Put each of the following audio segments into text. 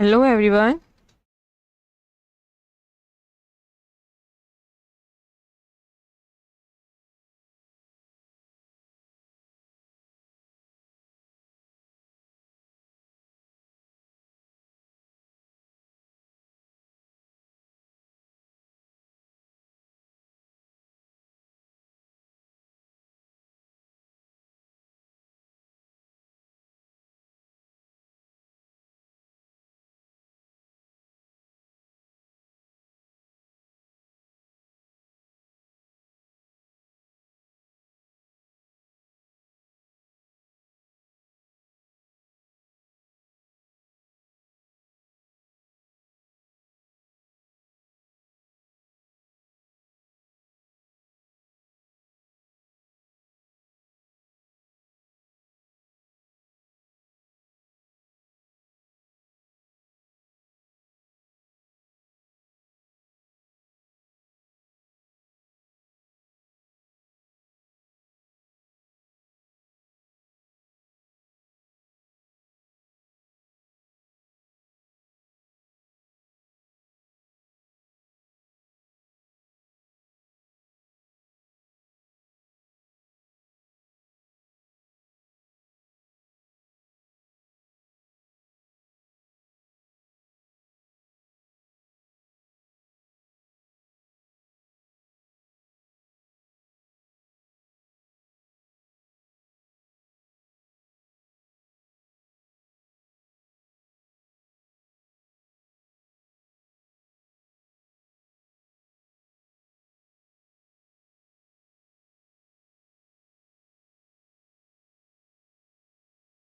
Hello everyone.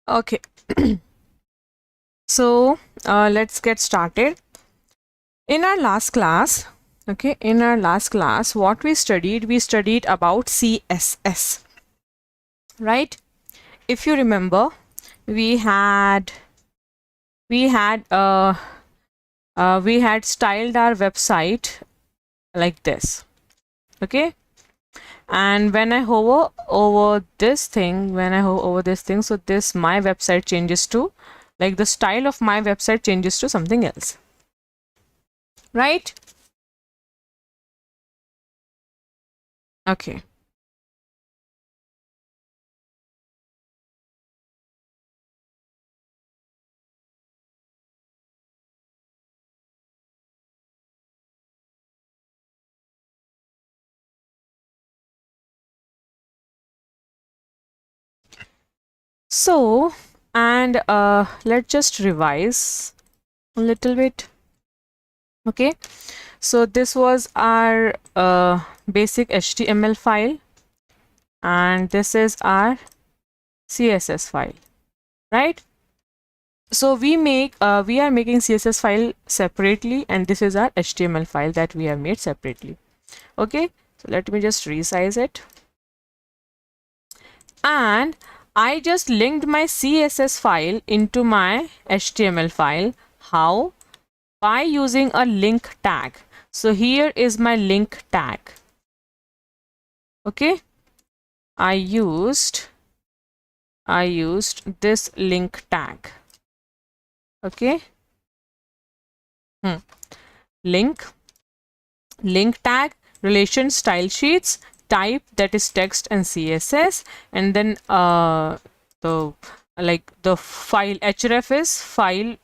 Okay, so let's get started. In our last class, what we studied about CSS, right? If you remember, we had we had uh, we had styled our website like this, okay? And when I hover over this thing, so this my website changes to, like, the style of my website changes to something else, right? Okay. So, and let's just revise a little bit. Okay, so this was our basic HTML file, and this is our CSS file, right? So we are making CSS file separately, and this is our HTML file that we have made separately. Okay, so let me just resize it, and I just linked my CSS file into my HTML file. How? By using a link tag. So here is my link tag. Okay, I used this link tag. Okay, link tag, relation style sheets, type, that is text and CSS, and then the file href is file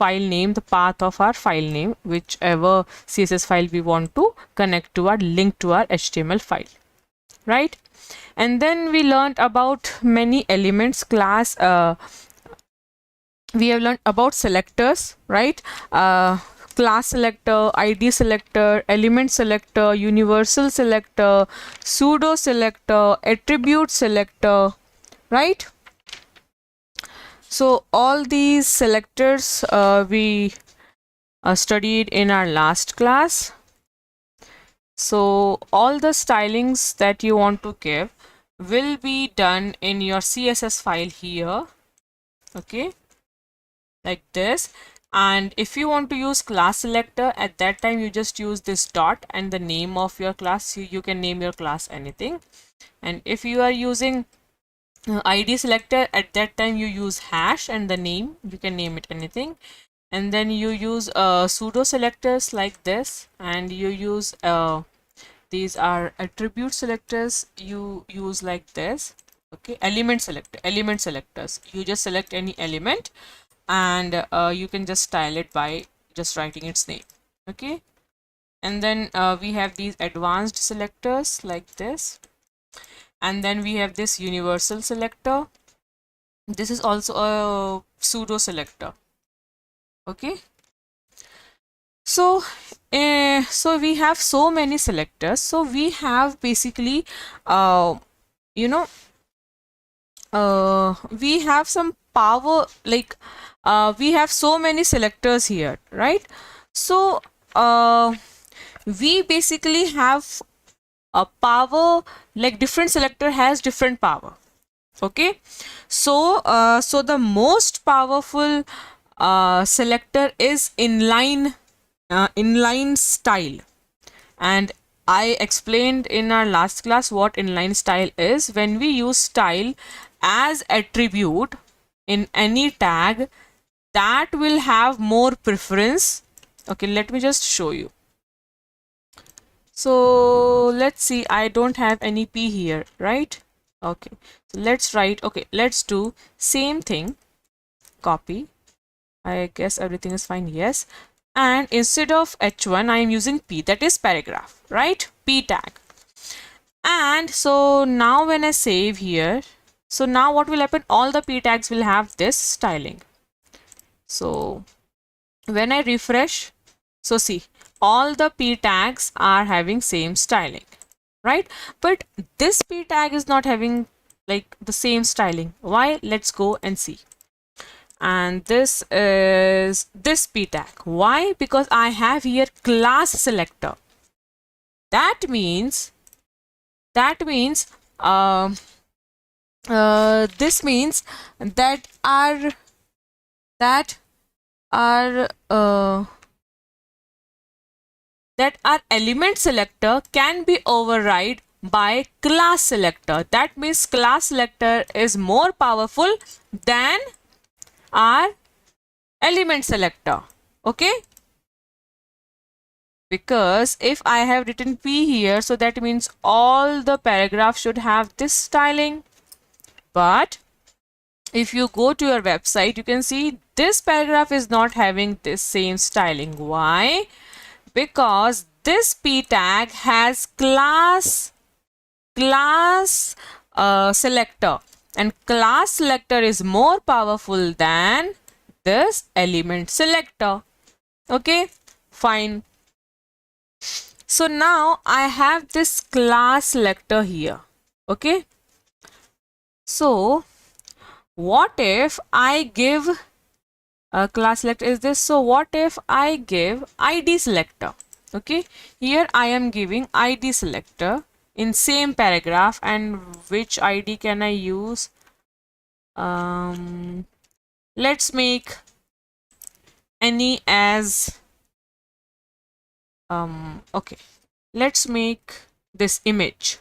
name, the path of our file name, whichever CSS file we want to connect to our link to our HTML file, right? And then we learned about many elements class. We have learned about selectors, right? Class selector, ID selector, element selector, universal selector, pseudo selector, attribute selector, right? So all these selectors we studied in our last class. So all the stylings that you want to give will be done in your CSS file here, okay, like this. And if you want to use class selector, at that time you just use this dot and the name of your class. You can name your class anything. And if you are using ID selector, at that time you use hash and the name, you can name it anything. and then you use pseudo selectors like this, and you use these are attribute selectors you use like this. Okay, element selectors, you just select any element and you can just style it by just writing its name. Okay, and then we have these advanced selectors like this, and then we have this universal selector. This is also a pseudo selector. Okay, so so we have so many selectors. So we have basically you know we have some power, like we have so many selectors here, right? So we basically have a power, like different selector has different power. Okay, so so the most powerful selector is inline style, and I explained in our last class what inline style is. When we use style as attribute in any tag, that will have more preference. Okay, let me just show you. So let's see, I don't have any p here, right? Okay, so let's write, okay, let's do same thing, copy. I guess everything is fine, yes. And instead of h1 I am using p, that is paragraph, right? P tag. And so now when I save here, so now what will happen, all the p tags will have this styling. So when I refresh, so see, all the p tags are having same styling, right? But this p tag is not having like the same styling. Why? Let's go and see. And this is this p tag. Why? Because I have here class selector. That means this means that our element selector can be override by class selector. That means class selector is more powerful than our element selector. Okay, because if I have written p here, so that means all the paragraph should have this styling. But if you go to your website, you can see this paragraph is not having this same styling. Why? Because this p tag has class selector, and class selector is more powerful than this element selector. Okay, fine. So now I have this class selector here. Okay, so what if I give a class selector is this? So what if I give id selector? Okay, here I am giving id selector in same paragraph, and which id can I use? Let's make any as okay, let's make this image.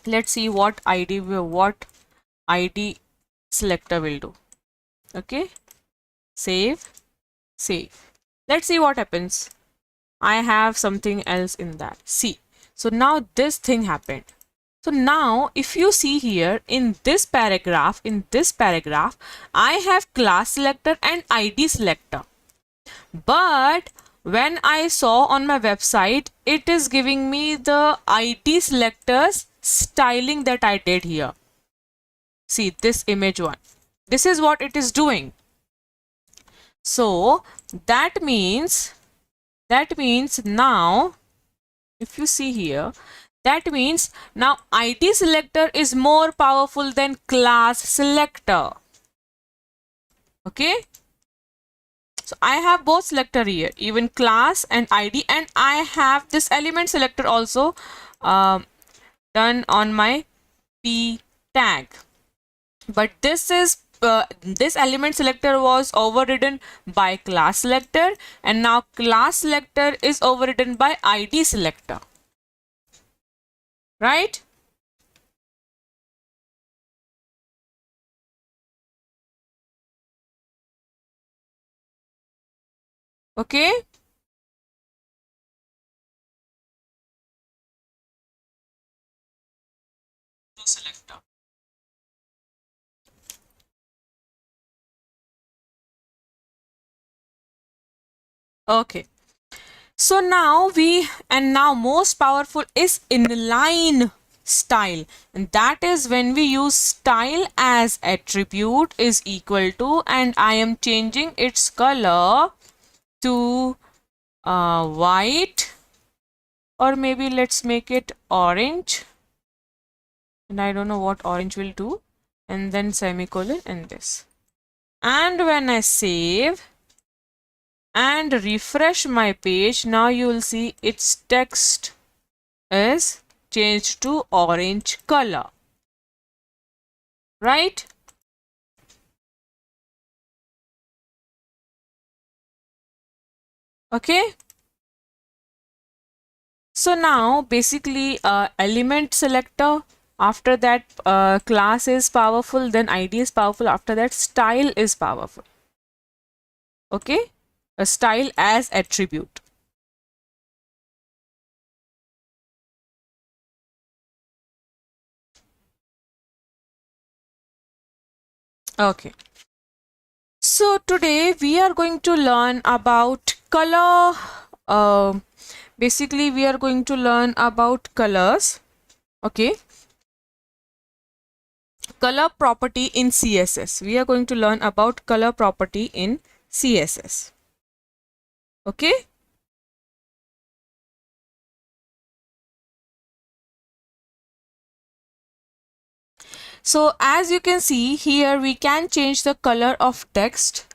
Let's see what id selector will do. Okay, save. Let's see what happens. I have something else in that. See, so now this thing happened. So now if you see here in this paragraph, I have class selector and id selector. But when I saw on my website, it is giving me the id selectors styling that I did here. See this image one. This is what it is doing. So that means now, if you see here, that means now id selector is more powerful than class selector. Okay, so I have both selector here, even class and id, and I have this element selector also done on my p tag. But this is this element selector was overridden by class selector, and now class selector is overridden by id selector, right? Okay. Selector. Okay. So now now most powerful is inline style, and that is when we use style as attribute is equal to, and I am changing its color to white, or maybe let's make it orange, and I don't know what orange will do, and then semicolon and this. And when I save and refresh my page, now you will see its text is changed to orange color, right? Okay. So now basically element selector, after that class is powerful, then ID is powerful, after that style is powerful. Okay, a style as attribute. Okay. So today we are going to learn about color. Basically we are going to learn about colors. Okay. Color property in CSS. We are going to learn about color property in CSS. Okay. So as you can see here, we can change the color of text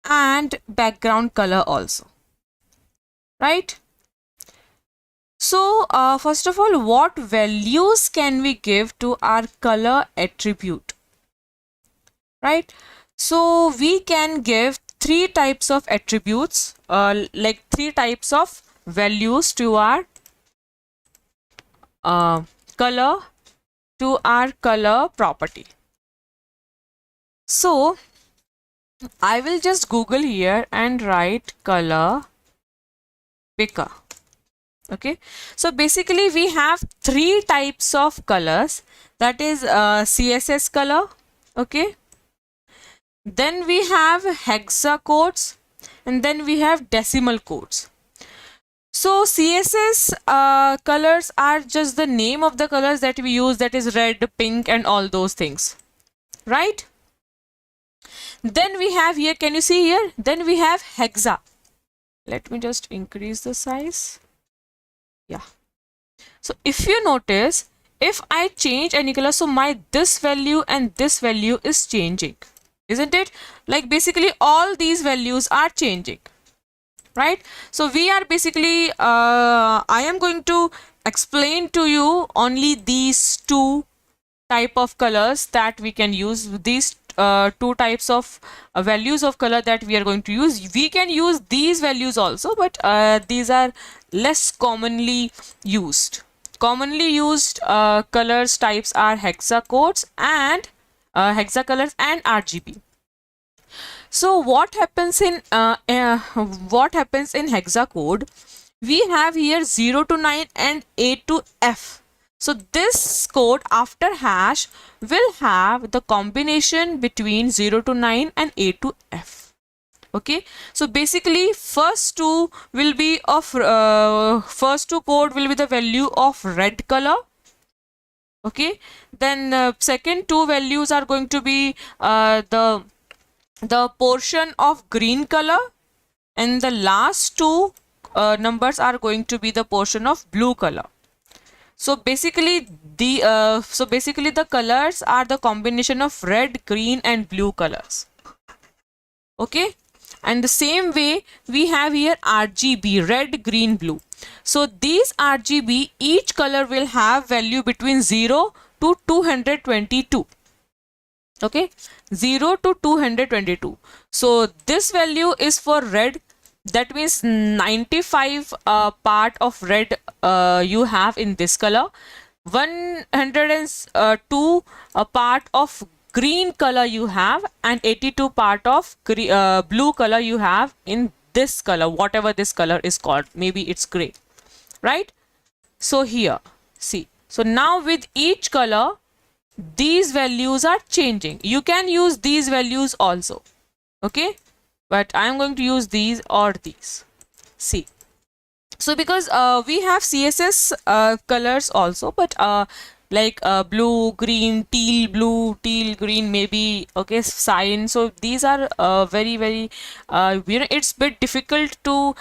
and background color also, right? So first of all, what values can we give to our color attribute, right? So we can give three types of attributes, like three types of values to our color, to our color property. So I will just Google here and write color picker. Okay, so basically we have three types of colors, that is CSS color. Okay, then we have hexa codes, and then we have decimal codes. So CSS colors are just the name of the colors that we use, that is red, pink and all those things, right? Then we have here, can you see here? Then we have hexa. Let me just increase the size. Yeah. So if you notice, if I change any color, so my this value and this value is changing, isn't it? Like basically all these values are changing, right? So we are basically, I am going to explain to you only these two type of colors that we can use, these two types of values of color that we are going to use. We can use these values also, but these are less commonly used. Commonly used colors types are hexa codes and hexa colors and RGB. So what happens in hexa code? We have here 0 to 9 and A to F. So this code after hash will have the combination between 0 to 9 and A to F. Okay, so basically first two will be of first two code will be the value of red color. Okay, then second two values are going to be the portion of green color, and the last two numbers are going to be the portion of blue color. So basically the colors are the combination of red, green and blue colors. Okay, and the same way we have here RGB, red, green, blue. So these RGB, each color will have value between 0 to 222. Okay, 0 to 222. So this value is for red, that means 95 part of red you have in this color, 102 part of green color you have, and 82 part of blue color you have in this color, whatever this color is called, maybe it's gray, right? So here, see, so now with each color, these values are changing. You can use these values also, okay, but I'm going to use these or these. See, so because we have CSS colors also, but like blue, green, teal, blue, teal, green, maybe, okay, cyan. So these are very, very, it's a bit difficult to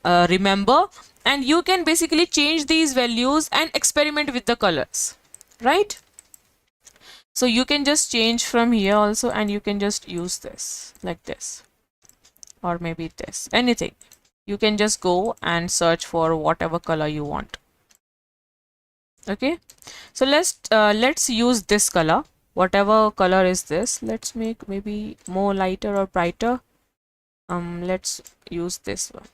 remember, and you can basically change these values and experiment with the colors, right? So you can just change from here also, and you can just use this like this, or maybe this, anything. You can just go and search for whatever color you want. Okay, so let's use this color, whatever color is this. Let's make maybe more lighter or brighter. Let's use this one,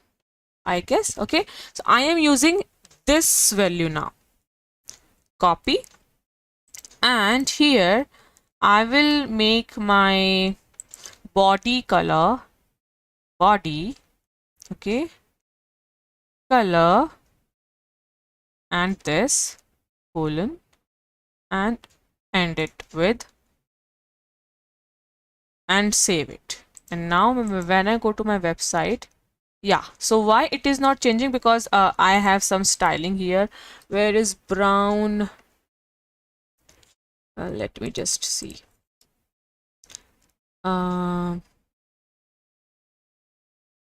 I guess. Okay, so I am using this value now. Copy, and here I will make my body color, body, okay, color, and this colon, and end it with, and save it. And now when I go to my website, yeah, so why it is not changing? Because I have some styling here. Where is brown? Let me just see.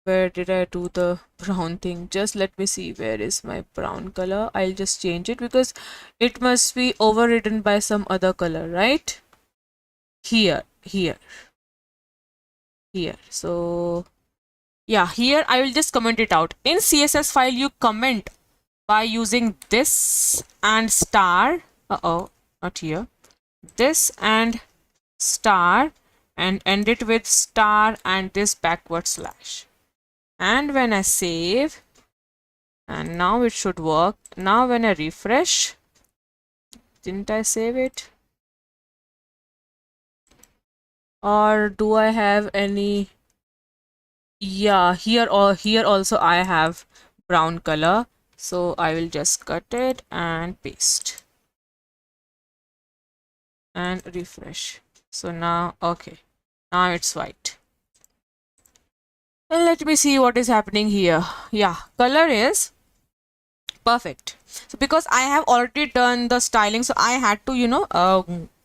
Where did I do the brown thing? Just let me see, where is my brown color? I'll just change it because it must be overridden by some other color, right? Here. So yeah, here I will just comment it out. In CSS file, you comment by using this and star. Not here. This and star, and end it with star and this backward slash. And when I save, and now it should work. Now when I refresh, didn't I save it? Or do I have any? Yeah, here also I have brown color. So I will just cut it and paste and refresh. So now, okay, now it's white. And let me see what is happening here. Yeah, color is perfect. So because I have already done the styling, so I had to, you know,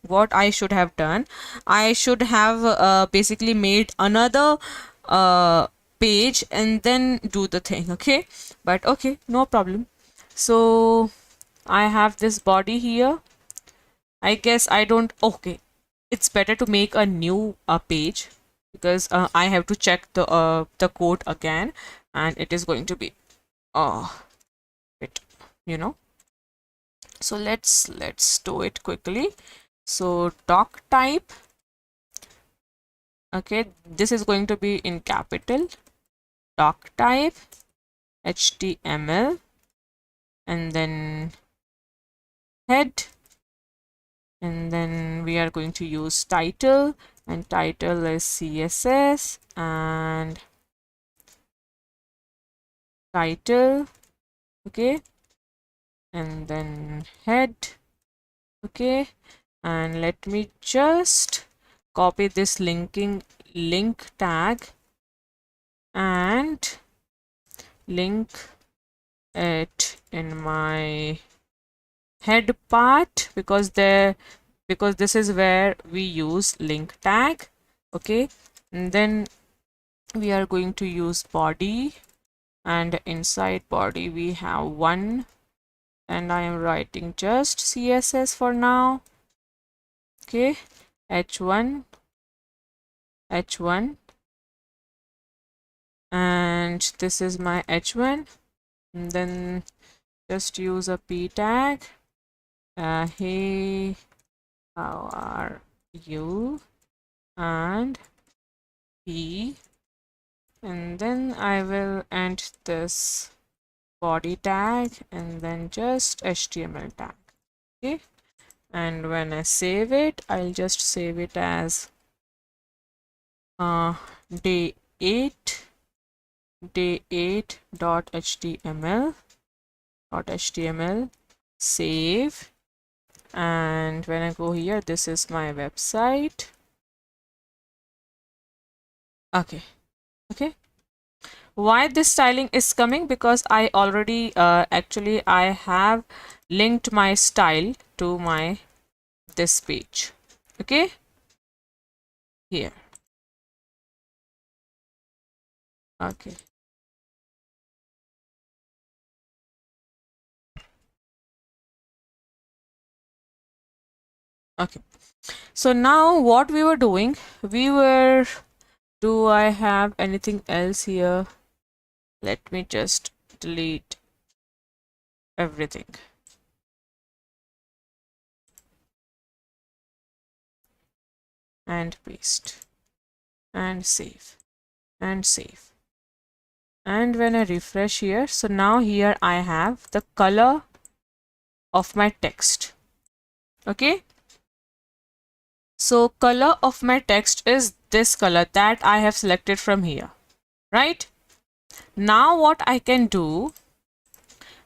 what I should have done, I should have basically made another page and then do the thing. Okay, but okay, no problem. So I have this body here. I guess I don't, okay, it's better to make a new page, because I have to check the code again, and it is going to be it, you know. So let's do it quickly. So doc type, okay, this is going to be in capital. Doc type HTML, and then head, and then we are going to use title, and title is CSS, and title, okay, and then head, okay. And let me just copy this link tag and link it in my head part, because this is where we use link tag, okay. And then we are going to use body, and inside body we have one, and I am writing just CSS for now, okay. H1, and this is my H1, and then just use a p tag. Hey, how are you? And p, and then I will end this body tag, and then just HTML tag, okay. And when I save it, I'll just save it as day 8, day8.html, save, and when I go here, this is my website. Okay. Why this styling is coming? Because I already actually I have linked my style to my this page. Okay, here. Okay. So now what we were doing, do I have anything else here? Let me just delete everything. And paste. And save. And save. And when I refresh here, so now here I have the color of my text. Okay. So color of my text is this color that I have selected from here. Right? Now what I can do,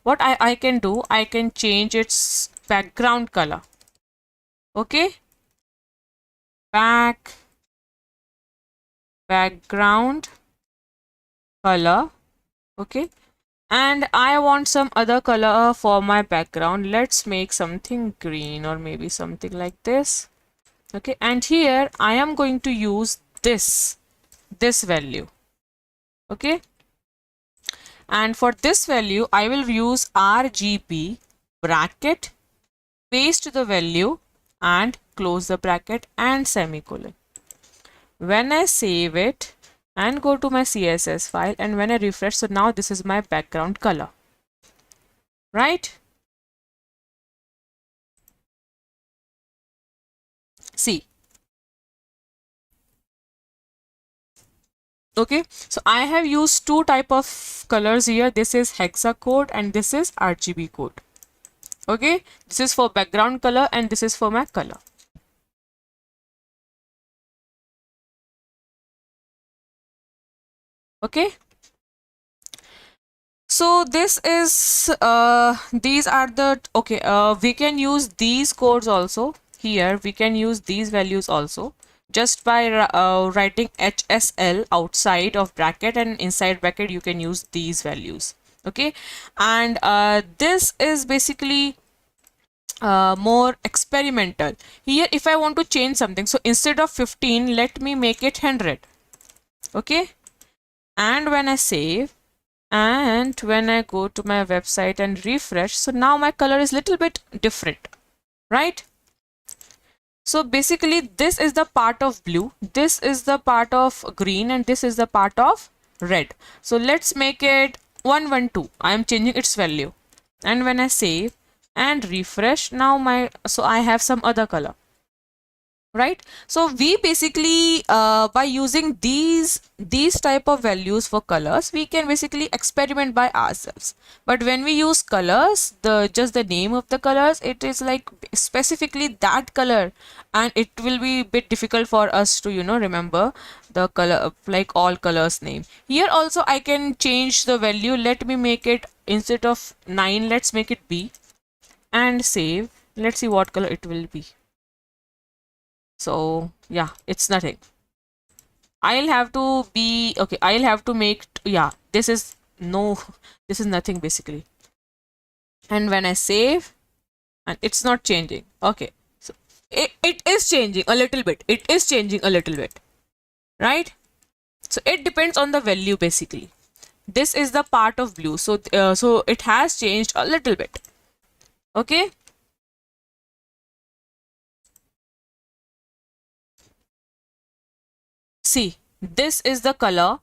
I can change its background color. Okay, background color. Okay, and I want some other color for my background. Let's make something green or maybe something like this. Okay, and here I am going to use this value. Okay, and for this value I will use RGB bracket, paste the value and close the bracket and semicolon. When I save it and go to my CSS file, and when I refresh, so now this is my background color, right? See. Okay, so I have used two type of colors here. This is hexa code and this is RGB code. Okay, this is for background color and this is for my color. Okay, so this is these are the okay, we can use these codes also. Here we can use these values also just by writing HSL outside of bracket, and inside bracket you can use these values. Okay, and this is basically more experimental. Here if I want to change something, so instead of 15 let me make it 100. Okay, and when I save and when I go to my website and refresh, so now my color is little bit different, right? So basically this is the part of blue, this is the part of green, and this is the part of red. So let's make it 112. I am changing its value, and when I save and refresh, now I have some other color, right? So we basically by using these type of values for colors, we can basically experiment by ourselves. But when we use colors, just the name of the colors, it is like specifically that color, and it will be a bit difficult for us to remember the color, like all colors name. Here also I can change the value. Let me make it, instead of 9, let's make it B and save. Let's see what color it will be. So yeah, it's nothing. I'll have to be okay, I'll have to make, yeah, this is nothing basically. And when I save, and it's not changing. Okay, so it is changing a little bit, right? So it depends on the value basically. This is the part of blue, so so it has changed a little bit. Okay, see, this is the color.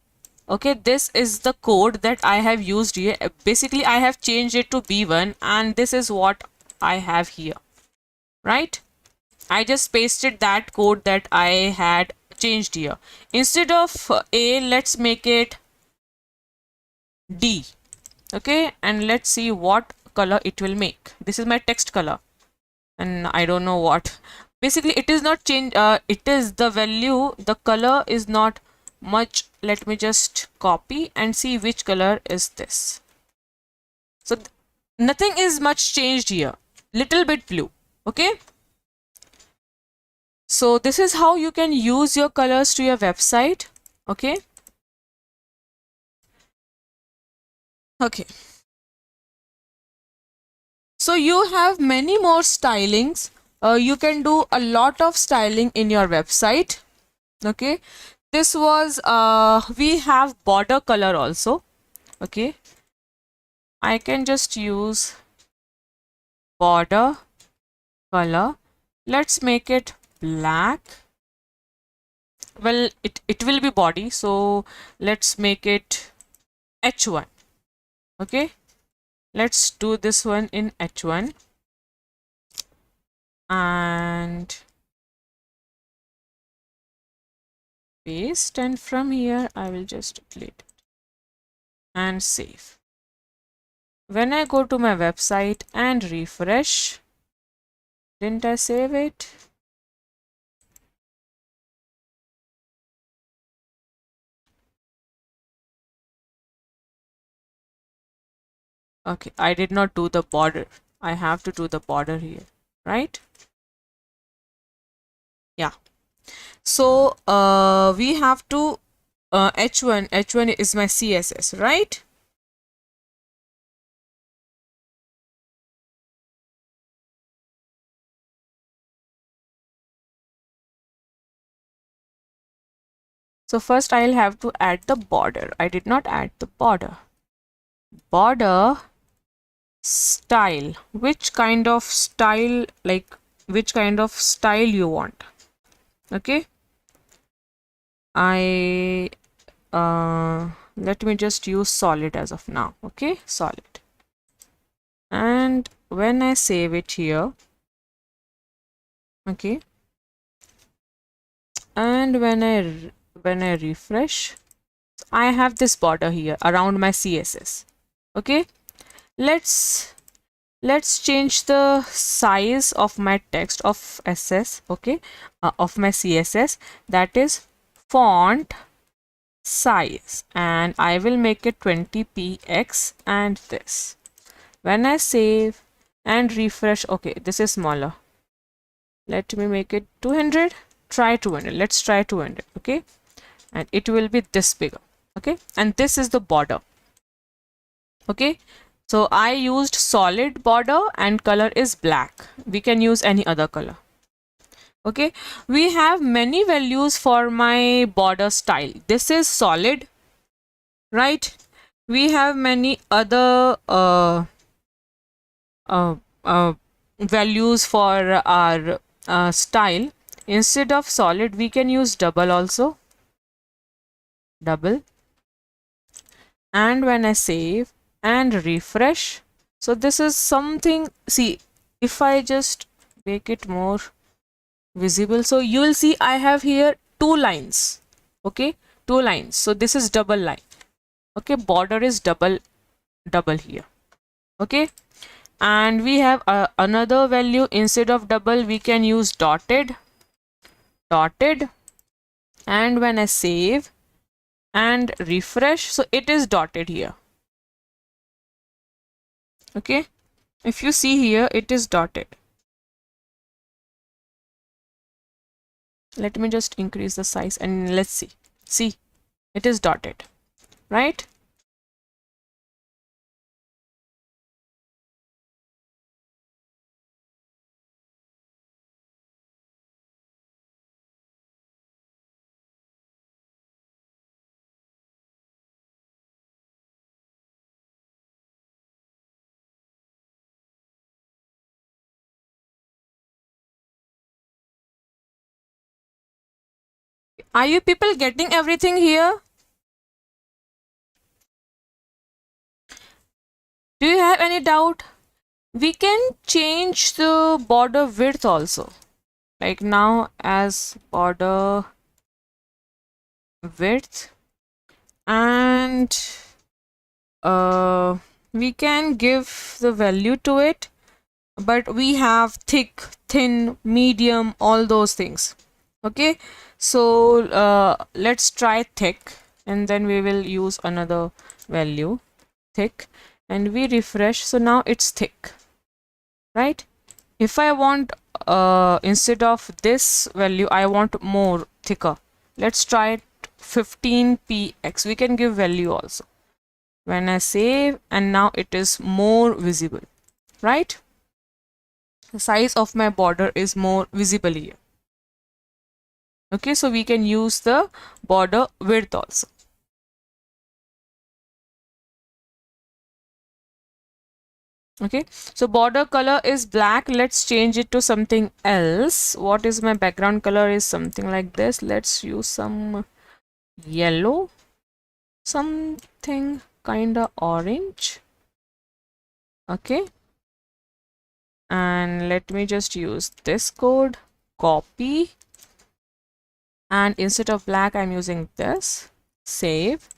Okay, this is the code that I have used here. Basically I have changed it to B1, and this is what I have here, right? I just pasted that code that I had changed here. Instead of A, let's make it D. Okay, and let's see what color it will make. This is my text color, and I don't know what. Basically it is not change, it is the value, the color is not much. Let me just copy and see which color is this. So nothing is much changed here, little bit blue. Okay, so this is how you can use your colors to your website. Okay, okay, so you have many more stylings. You can do a lot of styling in your website. Okay, this was we have border color also. Okay, I can just use border color. Let's make it black. Well, it will be body, so let's make it H1. Okay, let's do this one in H1 and paste, and from here I will just delete it and save. When I go to my website and refresh, didn't I save it? Okay, I did not do the border. I have to do the border here, right? Yeah. So we have to H1 is my CSS, right? So first I'll have to add the border. I did not add the border. Border style. Which kind of style, like which kind of style you want? Okay. Let me just use solid as of now. Okay, solid. And when I save it here, okay, and when I refresh, I have this border here around my CSS. Okay, let's change the size of my text of SS. Okay, of my CSS, that is font size, and I will make it 20px, and this. When I save and refresh, okay, this is smaller. Let me make it 200. Try 200. Let's try 200. Okay, and it will be this bigger. Okay, and this is the border. Okay, so I used solid border and color is black. We can use any other color. Okay, we have many values for my border style. This is solid, right? We have many other values for our style. Instead of solid, we can use double also. Double. And when I save and refresh, so this is something. See, if I just make it more visible, so you will see I have here 2 lines. Okay, 2 lines. So this is double line. Okay, border is double here. Okay, and we have another value. Instead of double, we can use dotted. And when I save and refresh, so it is dotted here. Okay, if you see here, it is dotted. Let me just increase the size and let's see, it is dotted, right? Are you people getting everything here? Do you have any doubt? We can change the border width also. Like now as border width, and we can give the value to it, but we have thick, thin, medium, all those things. Okay, So let's try thick, and then we will use another value, thick, and we refresh. So now it's thick, right? If I want instead of this value, I want more thicker. Let's try it 15px. We can give value also. When I save, and now it is more visible, right? The size of my border is more visible here. Okay, so we can use the border width also. Okay, so border color is black. Let's change it to something else. What is my background color? Is something like this. Let's use some yellow, something kind of orange. Okay, and let me just use this code, copy, and instead of black I'm using this, save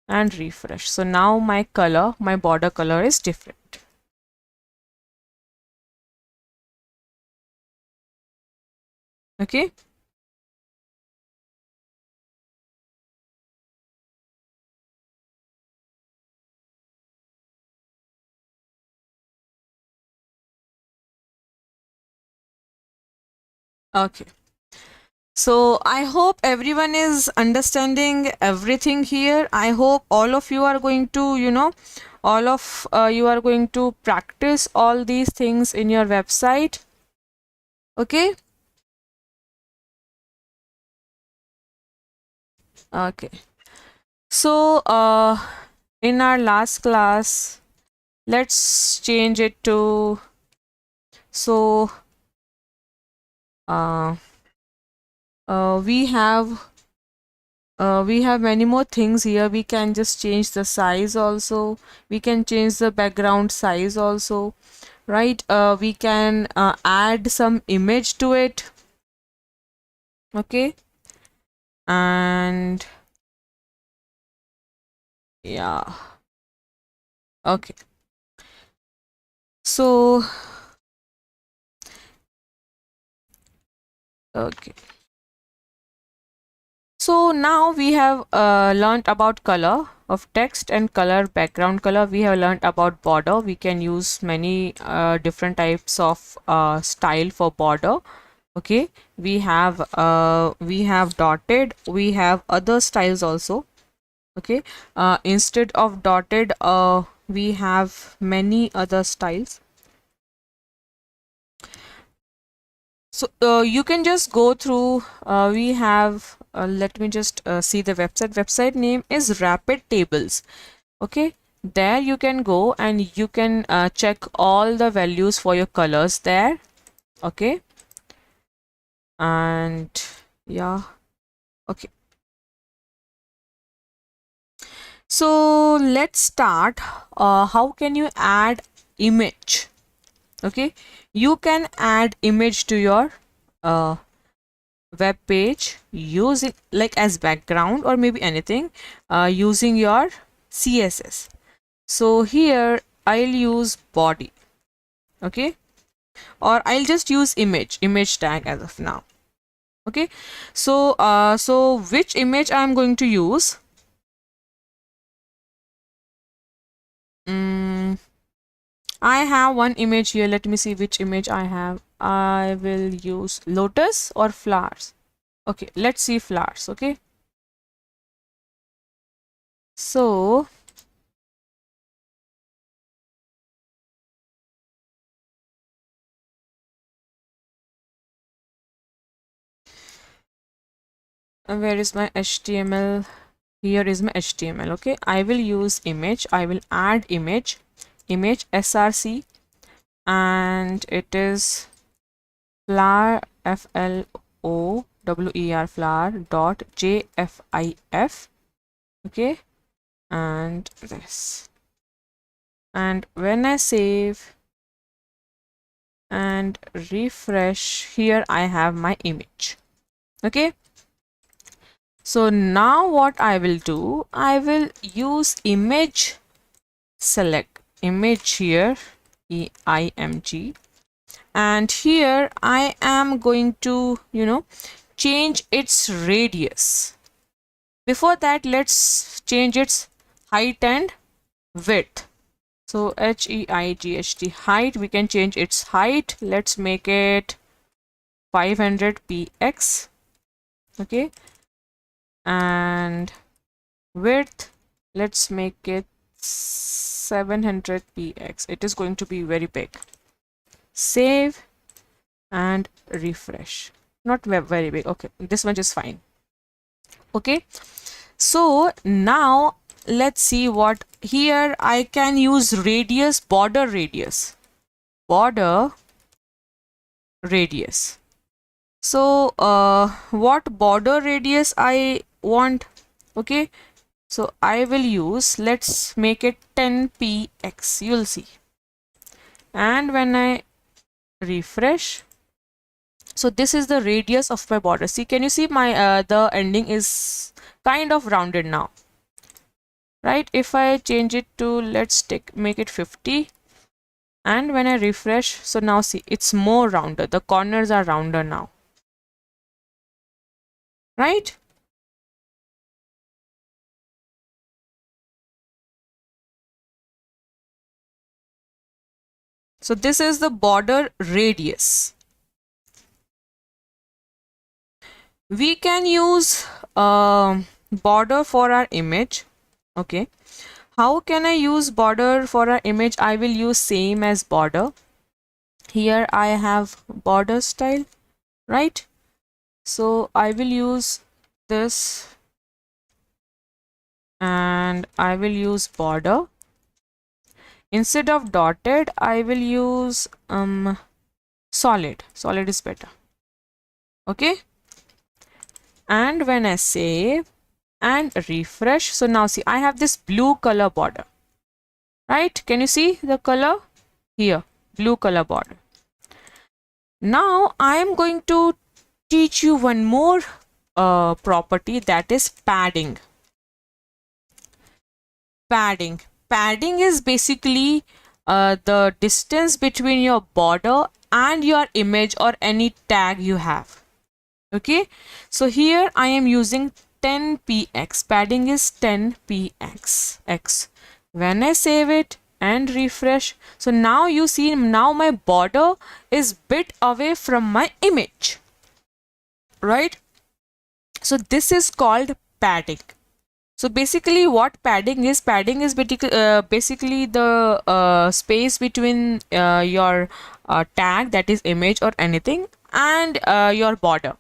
and refresh. So now my color, my border color is different. Okay, okay. So I hope everyone is understanding everything here. I hope all of you are going to, all of you are going to practice all these things in your website. Okay. Okay. So in our last class, let's change it to, so we have many more things here. We can just change the size also. We can change the background size also, right? We can add some image to it. Okay, and yeah, okay. So okay, so now we have learned about color of text and color, background color. We have learned about border. We can use many different types of style for border. Okay, we have dotted, we have other styles also. Okay, instead of dotted, we have many other styles. So you can just go through. We have let me just see the website name is Rapid Tables. Okay, there you can go and you can check all the values for your colors there. Okay, and yeah, okay. So let's start. How can you add image? Okay, you can add image to your web page using like as background or maybe anything using your CSS. So here I'll use body. Okay, or I'll just use image tag as of now. Okay, so so which image I'm going to use? I have one image here. Let me see which image I have. I will use lotus or flowers. Okay, let's see flowers. Okay, so where is my HTML? Here is my HTML. Okay, I will use image. I will add image src, and it is flower flower flower dot jfif. Okay, and this, and when I save and refresh, here I have my image. Okay, so now what I will do, I will use image select image here, img, and here I am going to change its radius. Before that, let's change its height and width. So height, height, we can change its height. Let's make it 500 px. Okay. And width, let's make it 700 px. It is going to be very big. Save and refresh. Not very big. Okay, this much is fine. Okay, so now let's see what here I can use radius, border radius. So what border radius I want? Okay, so I will use, let's make it 10 px. You'll see. And when I refresh, so this is the radius of my border. See, can you see my the ending is kind of rounded now, right? If I change it to, let's make it 50, and when I refresh, so now see, it's more rounder. The corners are rounder now, right? So this is the border radius. We can use border for our image. Okay, how can I use border for our image? I will use same as border. Here I have border style, right? So I will use this, and I will use border. Instead of dotted, I will use solid. Solid is better. Okay, and when I save and refresh, so now see, I have this blue color border, right? Can you see the color here? Blue color border. Now I am going to teach you one more property, that is padding. Padding is basically the distance between your border and your image or any tag you have. Okay, so here I am using 10 px. Padding is 10 px. When I save it and refresh, so now you see, now my border is bit away from my image, right? So this is called padding. So basically what padding is basically the space between your tag, that is image or anything, and your border.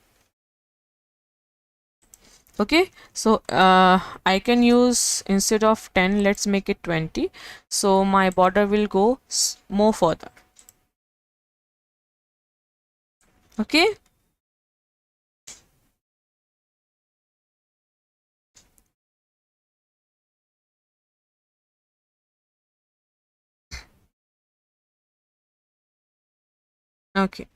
Okay, so I can use, instead of 10, let's make it 20. So my border will go more further. Okay. Okay.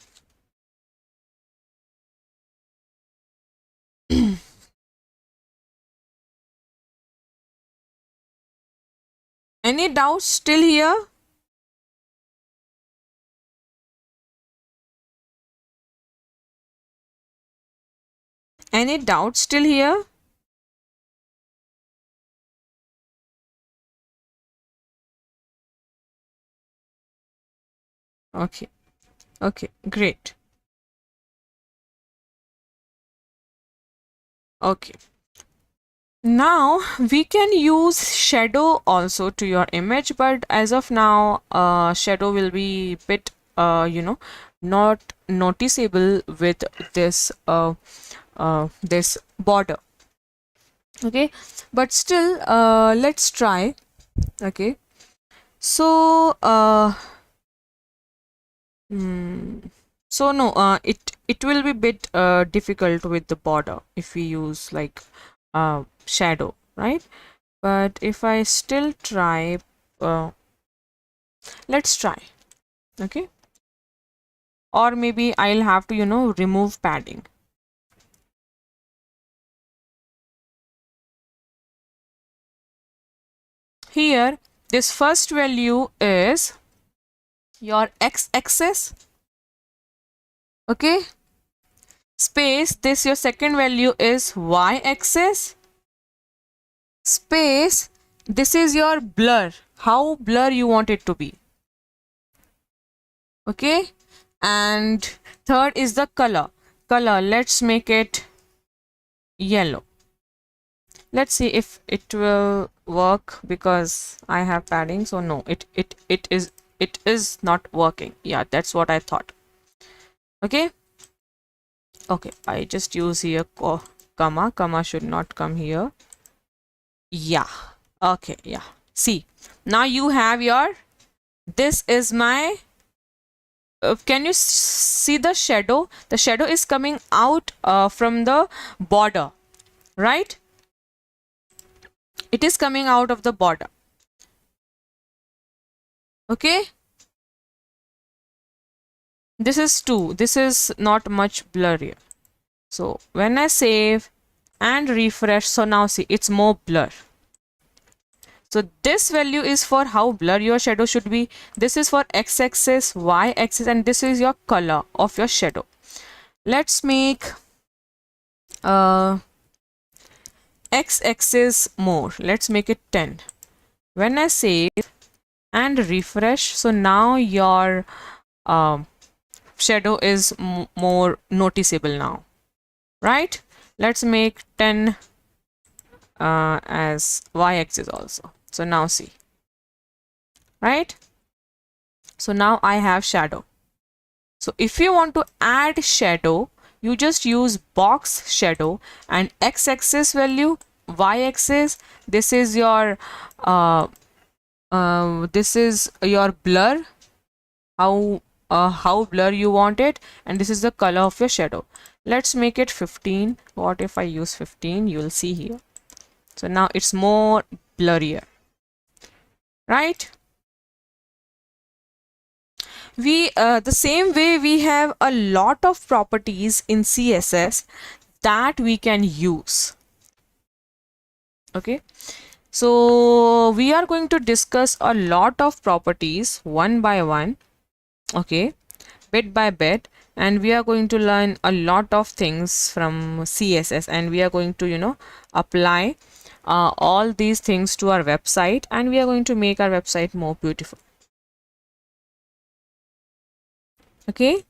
Any doubts still here? Any doubts still here? Okay. Okay, great. Okay. Now we can use shadow also to your image, but as of now, shadow will be bit, not noticeable with this this border. Okay, but still, let's try. Okay, so so no, it will be bit difficult with the border if we use like shadow, right? But if I still try, let's try. Okay, or maybe I'll have to remove padding. Here this first value is your x-axis. Okay, space, this your second value is y-axis, space, this is your blur, how blur you want it to be. Okay, and third is the color. Let's make it yellow. Let's see if it will work because I have padding. So no, it is not working. Yeah, that's what I thought. Okay, I just use here comma should not come here. Yeah, okay, yeah, see, now you have your, this is my can you see the shadow? The shadow is coming out from the border, right? It is coming out of the border. Okay, this is 2, this is not much blurrier. So when I save and refresh, so now see, it's more blur. So this value is for how blur your shadow should be. This is for x-axis, y-axis, and this is your color of your shadow. Let's make x-axis more. Let's make it 10. When I save and refresh, so now your shadow is more noticeable now, right? Let's make 10 as y-axis also. So now see, right? So now I have shadow. So if you want to add shadow, you just use box shadow and x-axis value, y-axis, this is your blur, how blur you want it, and this is the color of your shadow. Let's make it 15. What if I use 15? You will see here. So now it's more blurrier, right? We the same way we have a lot of properties in CSS that we can use. Okay, so we are going to discuss a lot of properties one by one, okay, bit by bit, and we are going to learn a lot of things from CSS, and we are going to apply all these things to our website, and we are going to make our website more beautiful. Okay,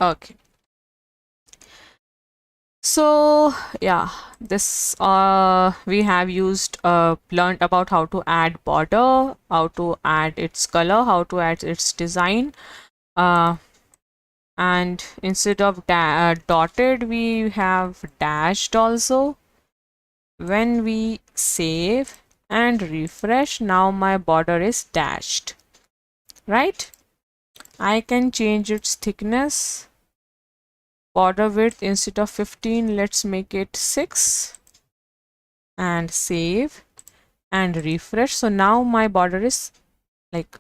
okay, so yeah, this we have used learned about how to add border, how to add its color, how to add its design, and instead of dotted we have dashed also. When we save and refresh, now my border is dashed, right? I can change its thickness, border width, instead of 15, let's make it 6, and save and refresh. So now my border is like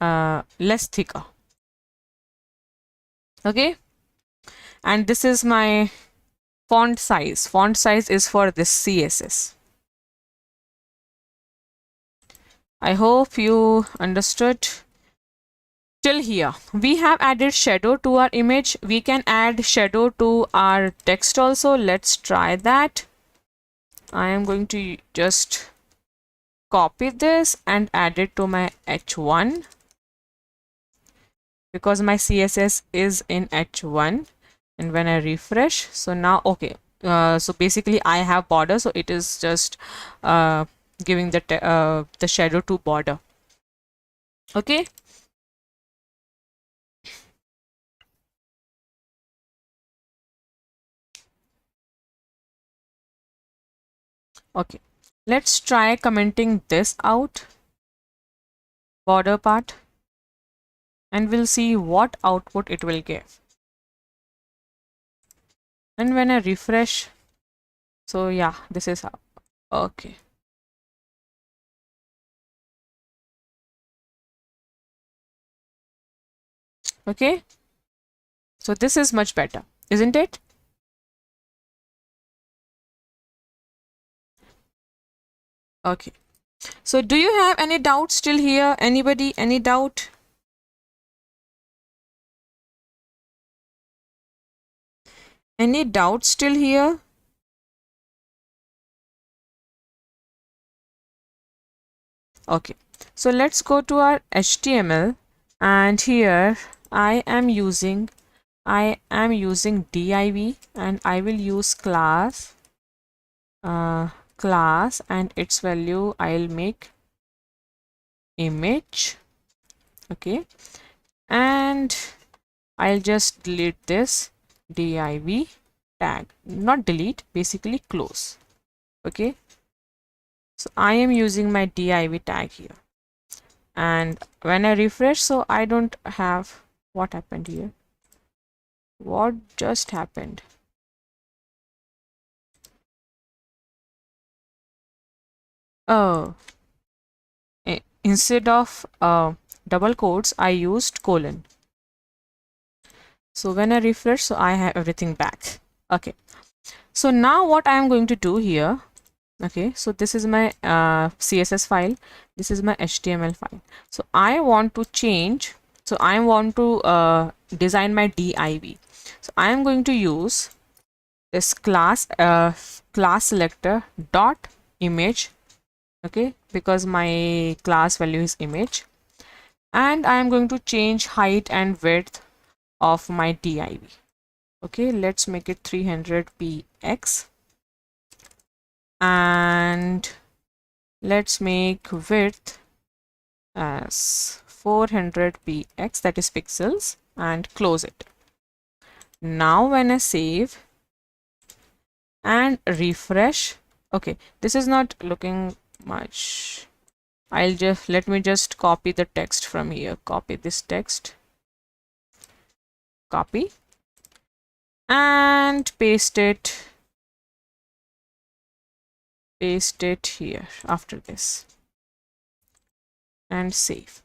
less thicker. Okay, and this is my font size. Font size is for this CSS. I hope you understood till here. We have added shadow to our image. We can add shadow to our text also. Let's try that. I am going to just copy this and add it to my H1 because my CSS is in H1. And when I refresh, so now okay, so basically I have border, so it is just giving the shadow to border. Okay, okay, let's try commenting this out, border part, and we'll see what output it will give. And when I refresh, so yeah, this is how. Okay, okay, so this is much better, isn't it? Okay, So do you have any doubt still here? Anybody, any doubt? Any doubt still here? Okay, so let's go to our HTML, and here I am using div, and I will use class and its value I'll make image. Okay, and I'll just delete this div tag, not delete, basically close. Okay, so I am using my div tag here, and when I refresh, so I don't have, what happened here? What just happened? Oh, instead of double quotes, I used colon. So when I refresh, so I have everything back. Okay, so now what I am going to do here, okay, so this is my CSS file, this is my HTML file. So I want to change, so I want to design my div. So I am going to use this class selector dot image, okay, because my class value is image, and I am going to change height and width of my div. Okay, let's make it 300 px, and let's make width as 400 px, that is pixels, and close it. Now when I save and refresh, okay, this is not looking much. Let me just copy the text from here, copy this text, copy, and paste it here after this, and save.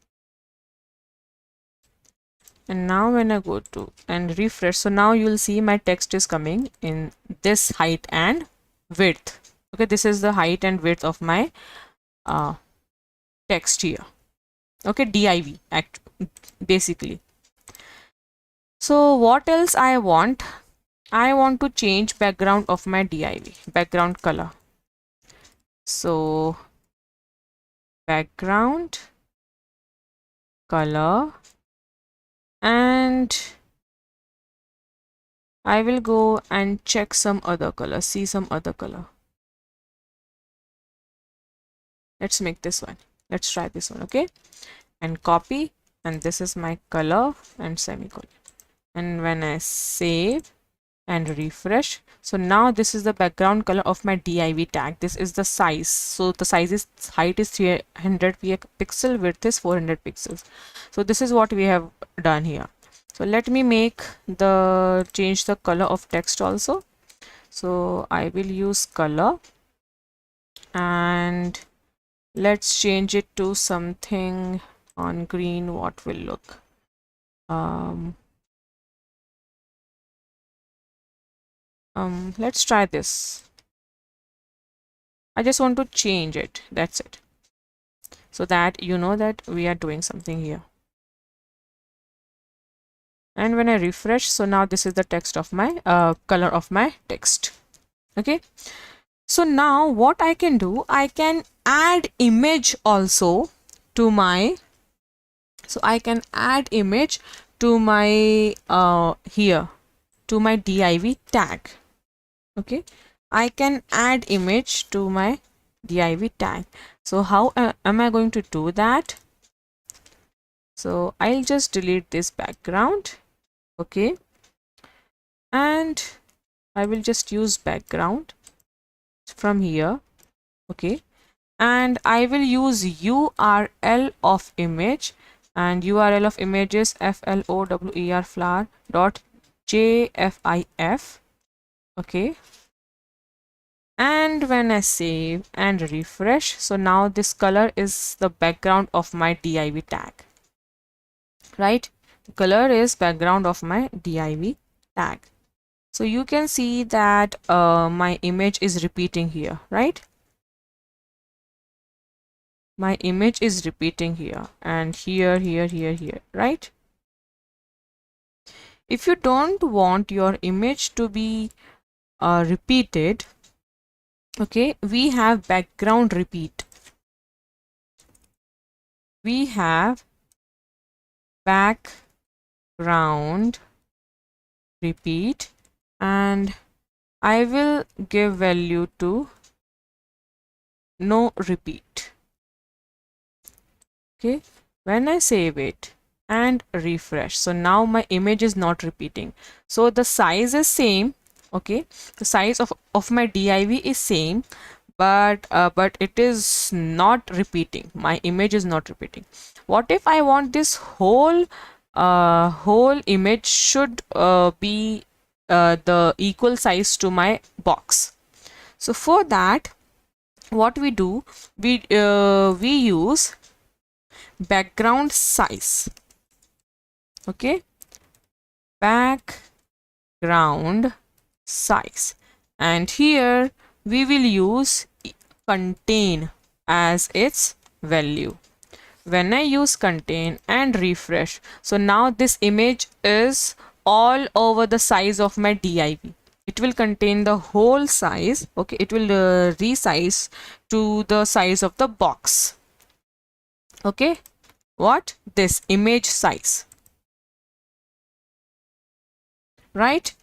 And now when I go to and refresh, so now you'll see my text is coming in this height and width. Okay, this is the height and width of my text here. Okay, div basically. So what else I want? I want to change background of my div, background color. So background color, and I will go and check some other color, see some other color. Let's make this one. Let's try this one. Okay, and copy, and this is my color, and semicolon. And when I save and refresh, so now this is the background color of my div tag. This is the size. So the size is, height is 300 pixel, width is 400 pixels. So this is what we have done here. So let me change the color of text also. So I will use color, and let's change it to something on green. What will look? Let's try this. I just want to change it. That's it. So that you know that we are doing something here. And when I refresh, so now this is the text of my color of my text. Okay. So now what I can do, I can add image also to my, so I can add image to my here, to my div tag. Okay, I can add image to my div tag. So how am I going to do that? So I'll just delete this background. Okay, and I will just use background from here. Okay, and I will use URL of image, and URL of image is flower flower dot jfif. Okay, and when I save and refresh, so now this color is the background of my div tag, right? The color is background of my div tag. So you can see that my image is repeating here, right? my image is repeating here and here, right? If you don't want your image to be repeated, okay, we have background repeat. We have background repeat, and I will give value to no repeat. Okay, when I save it and refresh, so now my image is not repeating, so the size is same. Okay, the size of my div is same, but it is not repeating. My image is not repeating. What if I want this whole image should be the equal size to my box? So for that, what we do, we use background size. Okay, background size, and here we will use contain as its value. When I use contain and refresh, so now this image is all over the size of my div. It will contain the whole size. Okay, it will resize to the size of the box. Okay, what? This image size, right?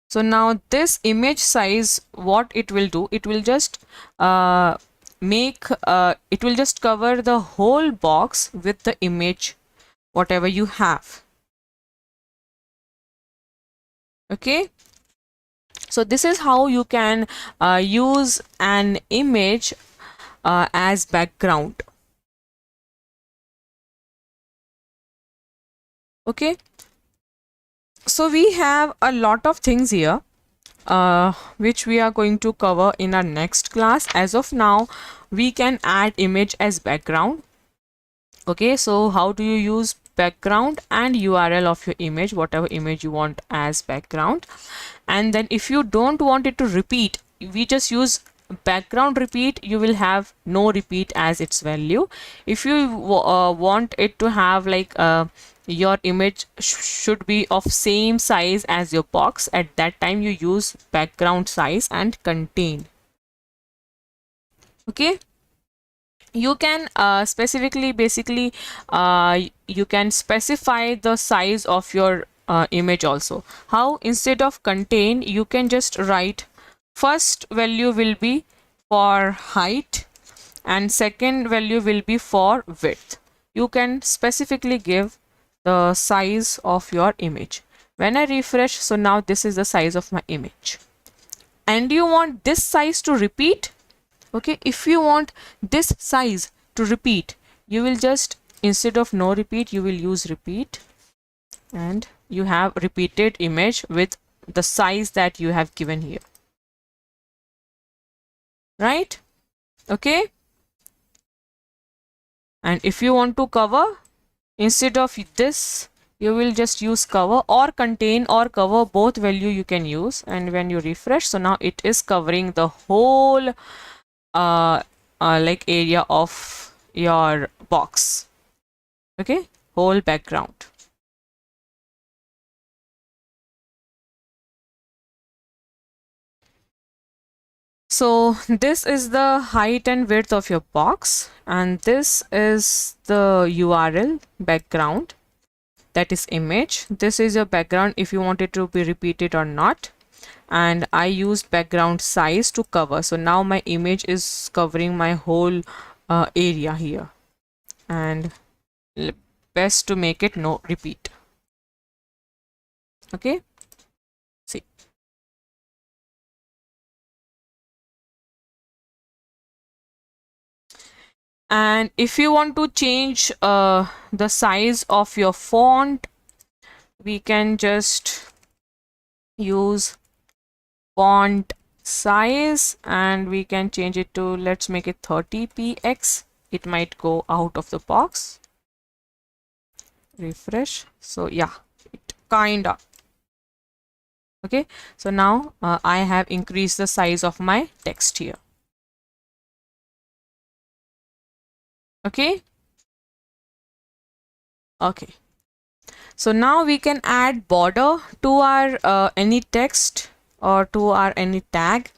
So now this image size, what it will do, it will just it will just cover the whole box with the image whatever you have. Okay, so this is how you can use an image as background. Okay, so we have a lot of things here which we are going to cover in our next class. As of now, we can add image as background. Okay, so how do you use background and URL of your image, whatever image you want as background? And then if you don't want it to repeat, we just use background repeat. You will have no repeat as its value. If you want it to have like your image should be of same size as your box, at that time you use background size and contain. Okay, you can basically you can specify the size of your image also. How? Instead of contain, you can just write first value will be for height and second value will be for width. You can specifically give the size of your image. When I refresh, so now this is the size of my image, and you want this size to repeat. Okay, if you want this size to repeat, you will just, instead of no repeat, you will use repeat, and you have repeated image with the size that you have given here, right? Okay, and if you want to cover, instead of this, you will just use cover, or contain or cover, both value you can use. And when you refresh, so now it is covering the whole like area of your box. Okay, whole background. So this is the height and width of your box, and this is the URL background, that is image. This is your background if you want it to be repeated or not. And I used background size to cover, so now my image is covering my whole area here, and best to make it no repeat. Okay, see. And if you want to change the size of your font, we can just use font size, and we can change it to, let's make it 30px. It might go out of the box. Refresh. So yeah, it kinda. Okay, so now I have increased the size of my text here. Okay. Okay. So now we can add border to our any text or to our any tag.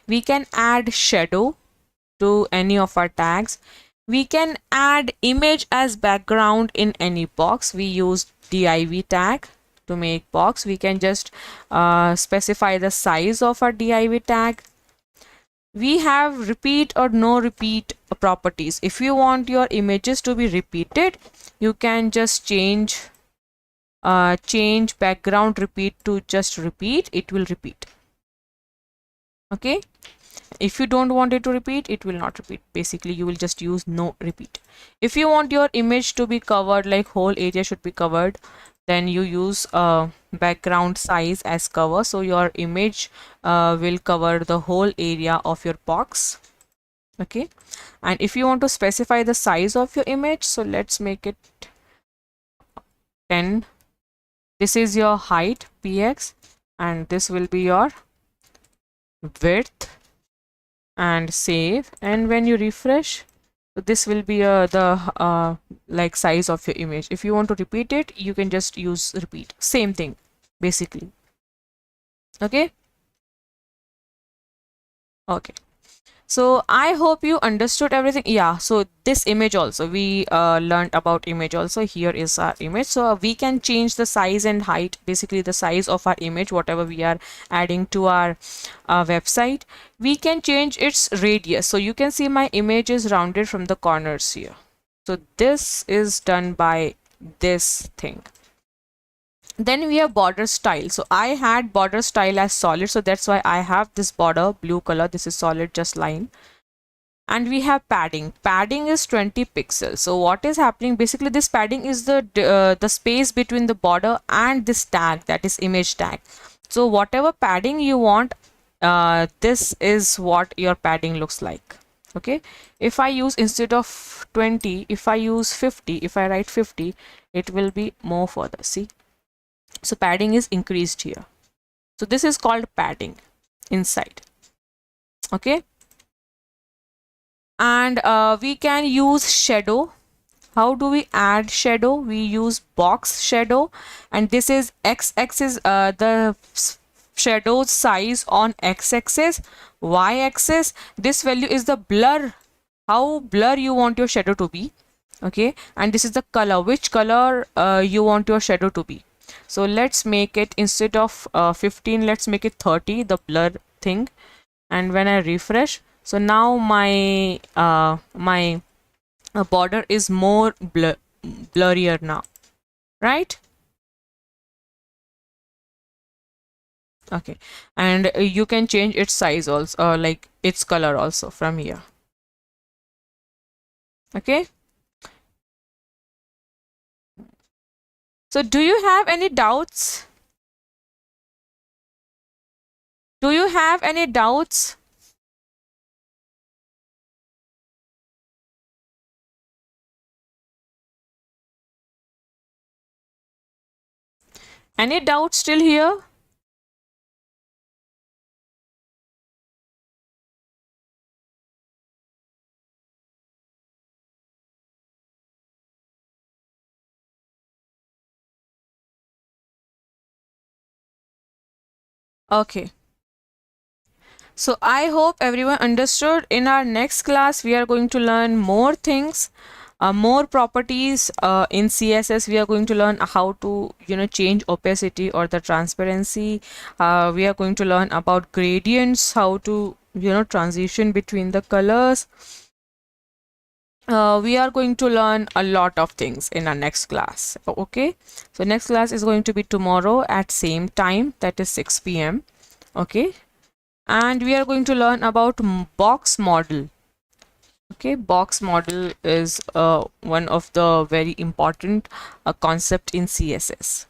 We can add shadow to any of our tags. We can add image as background in any box. We use div tag to make box. We can just specify the size of our div tag. We have repeat or no repeat properties. If you want your images to be repeated, you can just change background repeat to just repeat. It will repeat. Okay. If you don't want it to repeat, it will not repeat. Basically, you will just use no repeat. If you want your image to be covered, like whole area should be covered, then you use background size as cover. So your image will cover the whole area of your box. Okay. And if you want to specify the size of your image, so let's make it 10. This is your height px, and this will be your width, and save. And when you refresh, this will be the like size of your image. If you want to repeat it, you can just use repeat. Same thing basically. Okay. Okay. So I hope you understood everything. Yeah, so this image also, we learned about image also. Here is our image. So we can change the size and height, basically the size of our image, whatever we are adding to our website. We can change its radius. So you can see my image is rounded from the corners here. So this is done by this thing. Then we have border style. So I had border style as solid, so that's why I have this border blue color. This is solid, just line. And we have padding. Padding is 20 pixels. So what is happening, basically this padding is the space between the border and this tag, that is image tag. So whatever padding you want, this is what your padding looks like. Okay, if I use, instead of 20, if I use 50, if I write 50, it will be more further. See, so padding is increased here. So this is called padding inside. Okay. And we can use shadow. How do we add shadow? We use box shadow, and this is x-axis, the shadow size on x-axis, y-axis. This value is the blur, how blur you want your shadow to be. Okay, and this is the color, which color you want your shadow to be. So let's make it, instead of 15, let's make it 30, the blur thing. And when I refresh, so now my border is more blurrier now, right? Okay, and you can change its size also, like its color also from here. Okay. So do you have any doubts? Do you have any doubts? Any doubts still here? Okay. So I hope everyone understood. In our next class, we are going to learn more things, more properties in CSS. We are going to learn how to, change opacity or the transparency. We are going to learn about gradients, how to, transition between the colors. We are going to learn a lot of things in our next class. Okay, so next class is going to be tomorrow at same time, that is 6 p.m. Okay, and we are going to learn about box model. Okay, box model is one of the very important concept in CSS.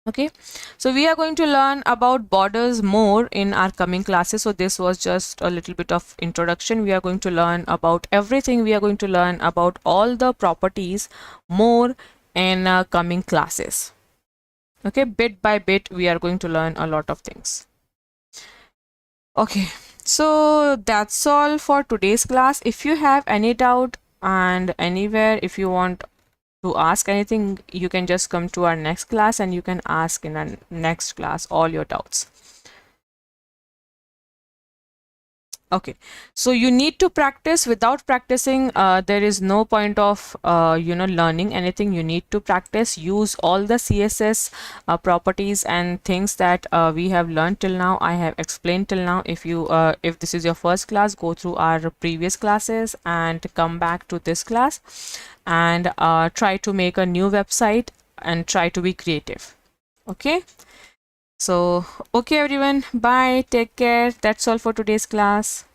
Okay, so we are going to learn about borders more in our coming classes. So this was just a little bit of introduction. We are going to learn about everything. We are going to learn about all the properties more in coming classes. Okay, bit by bit we are going to learn a lot of things. Okay, So that's all for today's class. If you have any doubt and anywhere, if you want to ask anything, you can just come to our next class and you can ask in our next class all your doubts. Okay, so you need to practice. Without practicing, there is no point of learning anything. You need to practice. Use all the CSS properties and things that we have learned till now. I have explained till now. If this is your first class, go through our previous classes and come back to this class and try to make a new website and try to be creative. Okay, so okay everyone, bye, take care. That's all for today's class.